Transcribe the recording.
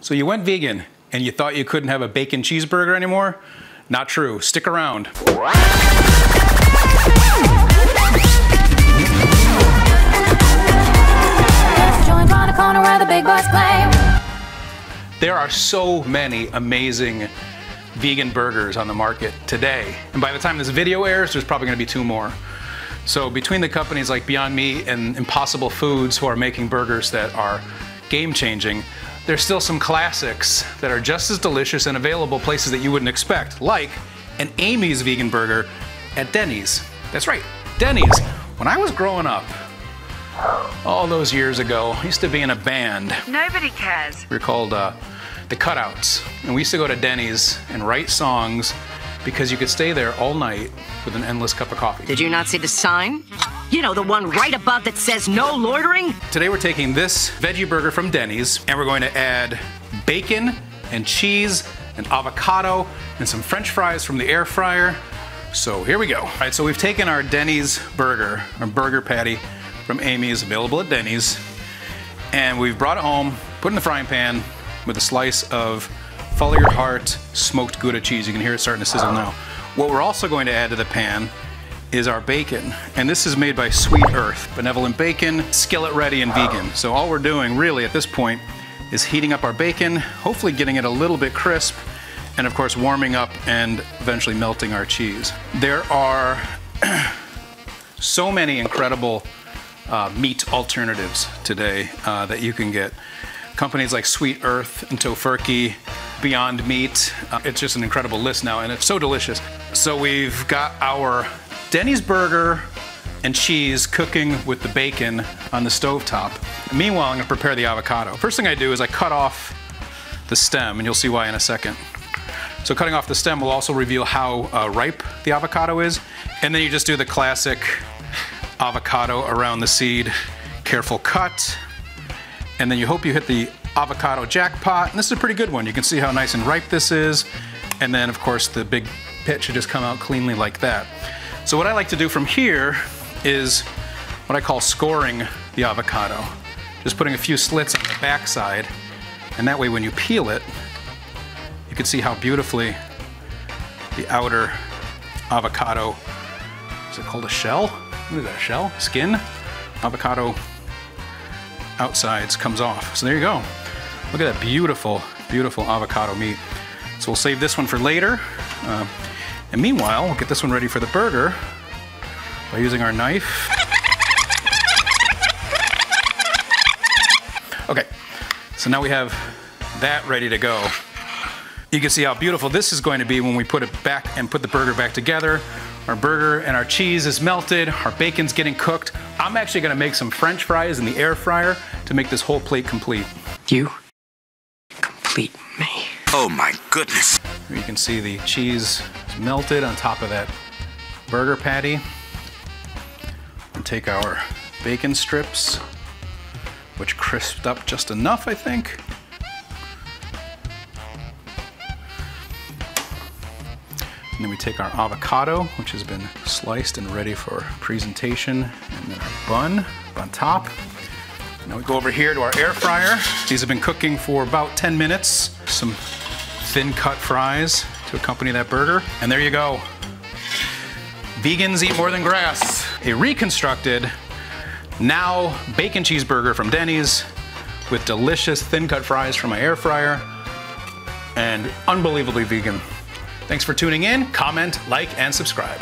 So you went vegan and you thought you couldn't have a bacon cheeseburger anymore? Not true. Stick around. There are so many amazing vegan burgers on the market today. And by the time this video airs, there's probably gonna be 2 more. So between the companies like Beyond Meat and Impossible Foods who are making burgers that are game-changing, there's still some classics that are just as delicious and available places that you wouldn't expect, like an Amy's vegan burger at Denny's. That's right, Denny's. When I was growing up, all those years ago, I used to be in a band. Nobody cares. We were called the Cutouts, and we used to go to Denny's and write songs because you could stay there all night with an endless cup of coffee. Did you not see the sign? You know, the one right above that says no loitering? Today we're taking this veggie burger from Denny's and we're going to add bacon and cheese and avocado and some French fries from the air fryer. So here we go. All right, so we've taken our Denny's burger, our burger patty from Amy's, available at Denny's, and we've brought it home, put it in the frying pan with a slice of follow your heart smoked Gouda cheese. You can hear it starting to sizzle now. What we're also going to add to the pan is our bacon, and this is made by Sweet Earth, benevolent bacon, skillet ready and vegan. So all we're doing really at this point is heating up our bacon, hopefully getting it a little bit crisp, and of course warming up and eventually melting our cheese. There are so many incredible meat alternatives today that you can get. Companies like Sweet Earth and Tofurky, Beyond Meat. It's just an incredible list now, and it's so delicious. So we've got our Denny's burger and cheese cooking with the bacon on the stovetop. Meanwhile, I'm gonna prepare the avocado. First thing I do is I cut off the stem, and you'll see why in a second. So cutting off the stem will also reveal how ripe the avocado is, and then you just do the classic avocado around the seed, careful cut, and then you hope you hit the avocado jackpot, and this is a pretty good one. You can see how nice and ripe this is, and then of course the big pit should just come out cleanly like that. So what I like to do from here is what I call scoring the avocado. Just putting a few slits on the back side, and that way when you peel it, you can see how beautifully the outer avocado, is it called a shell? What is that, a shell? Skin? Avocado outsides comes off. So there you go. Look at that beautiful, beautiful avocado meat. So we'll save this one for later. And meanwhile, we'll get this one ready for the burger by using our knife. Okay, so now we have that ready to go. You can see how beautiful this is going to be when we put it back and put the burger back together. Our burger and our cheese is melted, our bacon's getting cooked. I'm actually gonna make some French fries in the air fryer to make this whole plate complete. You complete me. Oh my goodness. You can see the cheese is melted on top of that burger patty. And take our bacon strips, which crisped up just enough, I think. And then we take our avocado, which has been sliced and ready for presentation, and then our bun on top. And now we go over here to our air fryer. These have been cooking for about 10 minutes. Some thin cut fries to accompany that burger. And there you go. Vegans eat more than grass. A reconstructed, now bacon cheeseburger from Denny's with delicious thin cut fries from my air fryer and unbelievably vegan. Thanks for tuning in, comment, like, and subscribe.